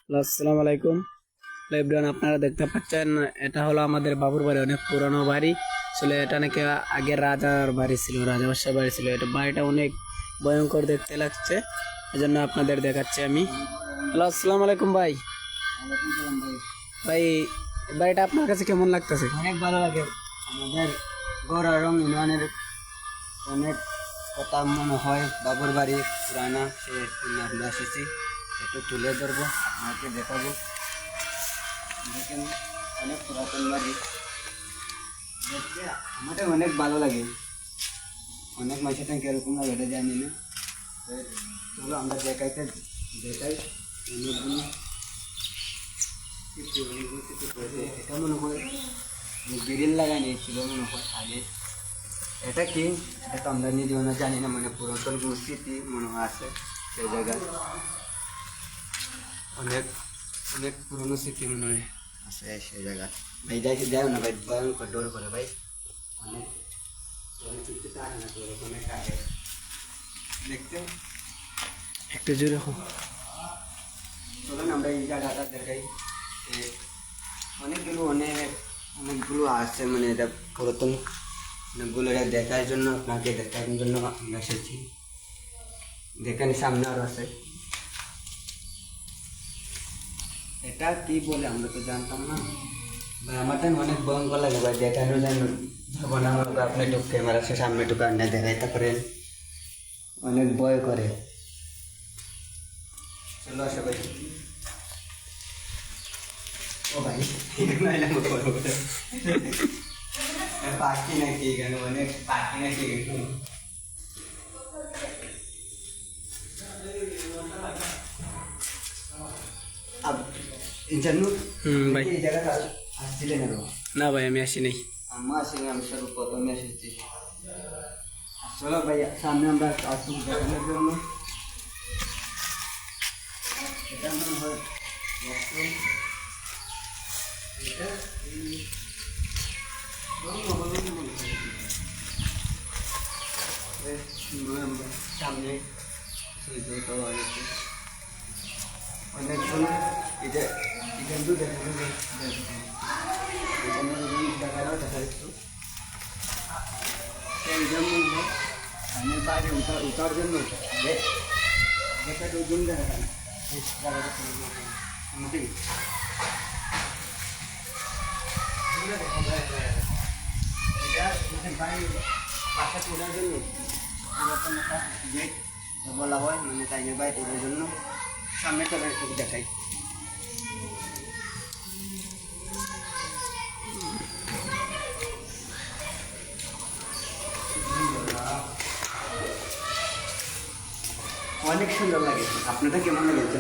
আসসালামু আলাইকুম এভরিওয়ান, আপনারা দেখতে পাচ্ছেন এটা হলো আমাদের বাবুর বাড়ি। অনেক পুরানো বাড়ি ছিল এটা, নাকি আগে রাজার বাড়ি ছিল, রাজাবাসার বাড়ি ছিল। এটা বাড়িটা অনেক ভয়ঙ্কর দেখতে লাগছে, এজন্য আপনাদের দেখাচ্ছি আমি। হ্যালো, আসসালামু আলাইকুম ভাই। ওয়ালাইকুম সালাম ভাই। ভাই, বাড়িটা আপনার কাছে কেমন লাগতেছে? অনেক ভালো লাগে। আমাদের গড় রং ইউনিয়নের অনেক কথা মনে হয়। বাবুর বাড়ি পুরানা, সে আমরা এসেছি, একটু তুলে ধরবো, আপনাকে দেখাবো। দেখেন অনেক পুরাতন বাড়ি, দেখতে আমাদের অনেক ভালো লাগে। অনেক মানুষের থেকে এরকম লাগে এটা জানি না। তো চলো আমরা দেখাই অনেকগুলো এটা মনে হয় গ্রিল লাগাই নিয়েছিল মনে হয় আগে। এটা কি, এটা তো আমরা নিজেও না জানি না, মানে পুরাতন কোনো স্মৃতি মনে হয় আছে সেই জায়গায়। অনেক অনেক পুরনো স্মৃতি মনে হয় আছে সেই জায়গায়। ভাই যাই না ভাই, ভয়ঙ্কর ডর করে ভাই। অনেক স্মৃতিতে আসে না তো, অনেক আগে দেখতে। একটু জোরে হোক। চলুন আমরা এই জায়গাটা দেখাই। অনেকগুলো আছে, মানে এটা পুরাতন অনেকগুলো এটা দেখার জন্য, আপনাকে দেখার জন্য আমরা এসেছি। দেখেন সামনে আরো আছে। এটা কি বলে আমরা তো জানতাম না ভাই। আমার তো অনেক ভয়ঙ্কর লাগে ভাই, দেখানো যাবো না। আমাকে আপনি একটু ক্যামেরা সামনে একটু কান্না দেখাইতে পারেন, অনেক ভয় করে। চলো আসো ভাই। ও ভাই পাখি নাকি এখানে, অনেক পাখি নাকি জানো। ভাই, এই জায়গাটা আসছিলেন আরো? না ভাই, আমি আসি নাই। আম্মা আসেনি, আমি সর্বপ্রথমে এসেছি। চলো ভাই সামনে আমরা আসুন দেখানোর জন্য। এটা মনে হয় washroom। এটা আমরা সামনে অনেকগুলো এটা এখান তো দেখানো দেখানো দেখা যাচ্ছে। সেই জন্য আমি বাইরে উঠার জন্য দেখা দুজন দেখা বাসা তোলার জন্য এরকম একটা গেট বলা হয়, মানে টাইমের বাইরে তোলার জন্য। সামনে চলে একটু দেখাই। অনেক সুন্দর লাগে। আপনাদের কেমন লেগেছে?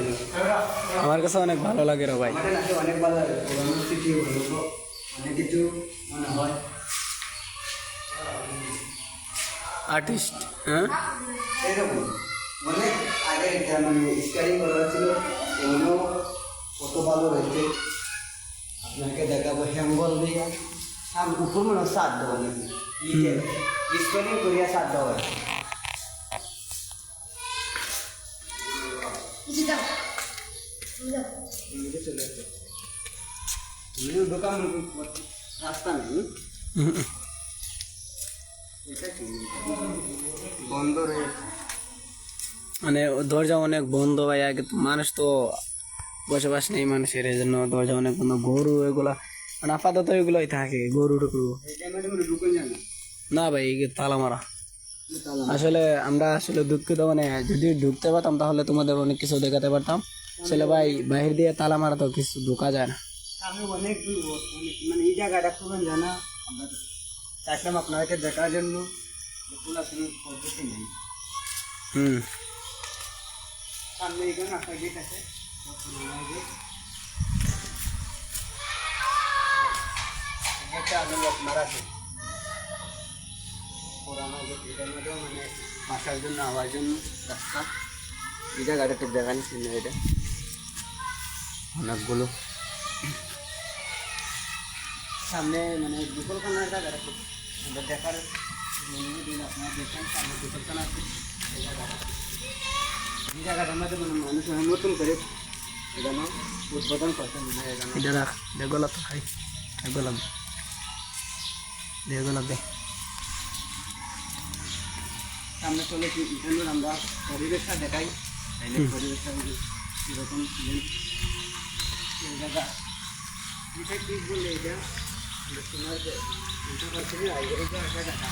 আমার কাছে অনেক ভালো লাগে রে ভাই। আমাদের কাছে অনেক ভালো লাগে। পুরোনো স্মৃতি অনেক কিছু মনে হয়। আর্টিস্ট, হ্যাঁ, এরকম অনেক আগে মানে স্টাডি করা ছিল, এগুলো কত ভালো হয়েছে আপনাকে দেখাবো। হ্যাঙ্গল দিয়ে উপর মনে হয় সাত দেওয়া নাকি স্টাডি করিয়া সাত দেওয়া হয়। দোকান রাস্তা নেই, এটা কি বন্ধ রয়েছে। মানে দরজা অনেক বন্ধ ভাই। আগে তো মানুষ তো বসবাস নেই মানুষের, এই জন্য দরজা অনেক বন্ধ। গরু এগুলা মানে আপাতত এগুলোই থাকে, গরু টুকু। এই টাইমে তুমি ঢুকে যাবে না ভাই, এই তালা মারা। তালা আসলে আমরা দুঃখিত, মানে যদি ঢুকতে পারতাম তাহলে তোমাদের অনেক কিছু দেখাতে পারতাম। আসলে ভাই, বাহির দিয়ে তালা মারা তো কিছু ঢোকা যায় না। আমি অনেক মানে এই জায়গাটা খুব জানা। আমরা চাইছিলাম আপনাদেরকে দেখার জন্য, কোনো পদ্ধতি নেই। সামনে এখানে একটা গেট আছে, গেটটা আমি লক মারা আছে। পুরানো গেট, এটার মধ্যেও মানে বাসার জন্য আওয়ার জন্য রাস্তা। এই জায়গাটা তো দেখা নিচ্ছি না, এটা অনেকগুলো সামনে মানে দুপুরখানার জায়গাটা খুব সুন্দর দেখার। আপনারা দেখেন সামনে দুপুরখানা আছে। এই জায়গাটার মধ্যে মানে মানুষ নতুন করে এখানে উদ্বোধন করতে মনে হয় এখানে এটা রাখ দেগলা তো খাই দেগলা দেগলা দে সামনে চলেছি এখানে আমরা পরিবেশটা দেখাই তাইলে পরিবেশটা কীরকম ছিলেন এই জায়গা এটা কি বলে এটা তোমার এটা করতে আইগরে যা জায়গাটা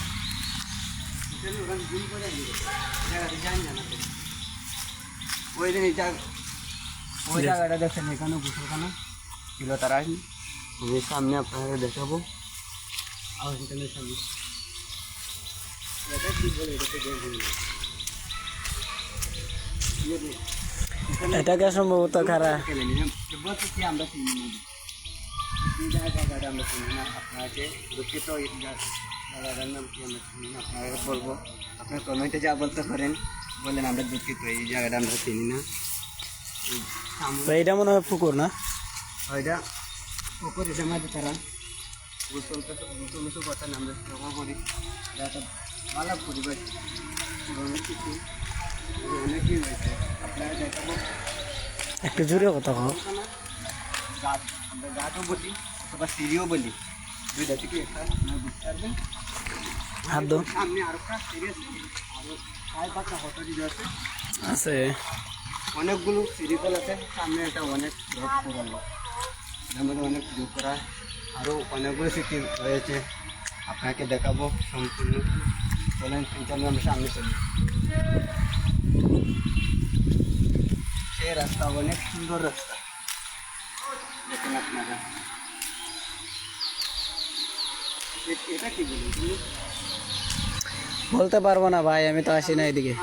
এখানে ওখানে জুম করে নিয়ে জায়গাটা জানি না ওই দিন এটা ওই জায়গাটা দেখেন এখানে গোসলখানা ছিল তারা আমি সামনে আপনাদের দেখাবো আর এখানে সামনে এটা কি বলে এটাকে দেখুন এটাকে সম্ভবত খারা আমরা চিনি না জায়গাটা আমরা চিনি না আপনাকে দুঃখিত জায়গাটার নাম কি আমরা চিনি না আপনাকে বলবো আপনার কমেন্টে যা বলতে পারেন বললেন আমরা দুঃখিত এই জায়গাটা আমরা চিনি না এইটা মনে হয় পুকুর না ওইটা পুকুর এটা মাঝে তারা গোসল করতেন আমরা সেবা করি এটা একটা ভালো পরিবেশ অনেক কিছু অনেকই হয়েছে আপনারা দেখাবো একটু জোরে কথা কও গাছ আমরা গাছও বলি অথবা সিঁড়িও বলি দুইটা থেকে একটা আপনারা বুঝতে পারবেন হাত দাও সামনে আরো একটা সিঁড়ি আছে আরো 5-5টা হোটেল আছে আছে অনেকগুলো সিঁড়িকল আছে সামনে একটা অনেক বড় পুরনো এর মধ্যে অনেক যোগ করা আরও অনেকগুলো স্মৃতি রয়েছে আপনাকে দেখাবো সম্পূর্ণ চলেন চলে আমরা সামনে চলি সে রাস্তা অনেক সুন্দর রাস্তা দেখুন আপনারা এটা কি বলুন তুমি বলতে পারবো না ভাই আমি তো আসি না এদিকে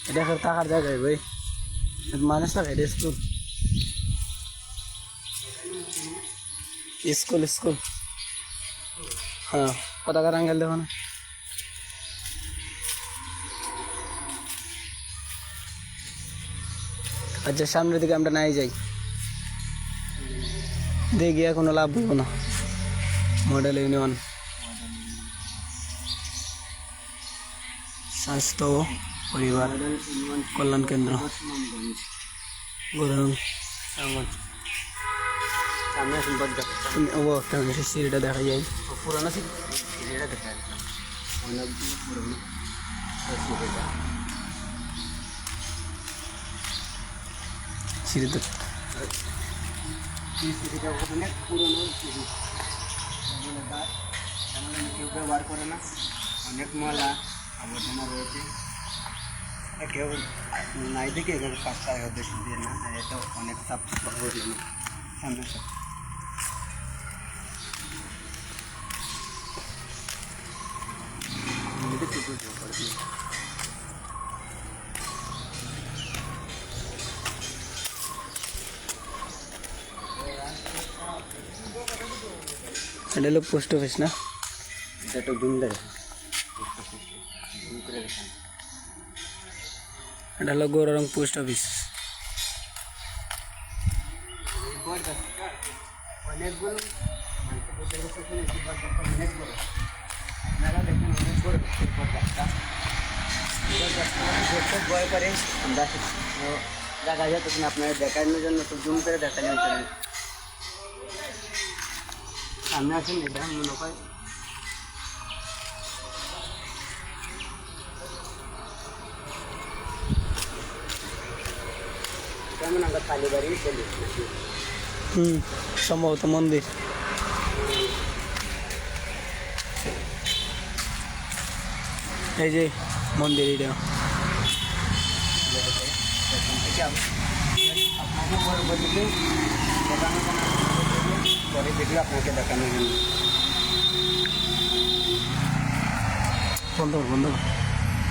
এটা ফের থাকার জায়গায় ভাই মানুষ থাকে এটা স্কুল স্কুল স্কুল হ্যাঁ পতাকার আঙ্গেল দেখো না আচ্ছা সামনের দিকে আমরা নাই যাই দেখি কোনো লাভ হবো না মডেল ইউনিয়ন স্বাস্থ্য ও পরিবার কল্যাণ কেন্দ্র গরম সামনে সুন্দর তুমি ও একটা মানুষের সিঁড়িটা দেখা যায় পুরানো সিঁড়িটা দেখা যাচ্ছে অনেকগুলো পুরনো সিঁড়িটা সিঁড়িতে সিঁড়িটা অনেক পুরনো সিঁড়ি গাছ কেউ ব্যবহার করে না অনেক ময়লা আবর্জনা রয়েছে কেউ নাই দেখে এখানে পাঁচটা বেশি দিয়ে না এটা অনেক সাফ সুতরা হয়ে গেল সামনে সব এটা হলো পোস্ট অফিস না এটা একটু জুম দেয় এটা হলো গৌরং পোস্ট অফিস অনেকগুলো অনেক বড় আপনারা দেখুন অনেক বড় দেখতে ভয় করে আমরা দেখা যায় তখন আপনারা দেখানোর জন্য তো জুম করে দেখালেন সামনে আসেন এটা মনে হয় কেমন আমরা কালীবাড়ি চলি সম্ভবত মন্দির এই যে মন্দির এটা আপনাকে পরবর্তীতে দেখানো পরে দেখলে আপনাকে দেখানো জন্য বন্ধ বন্ধ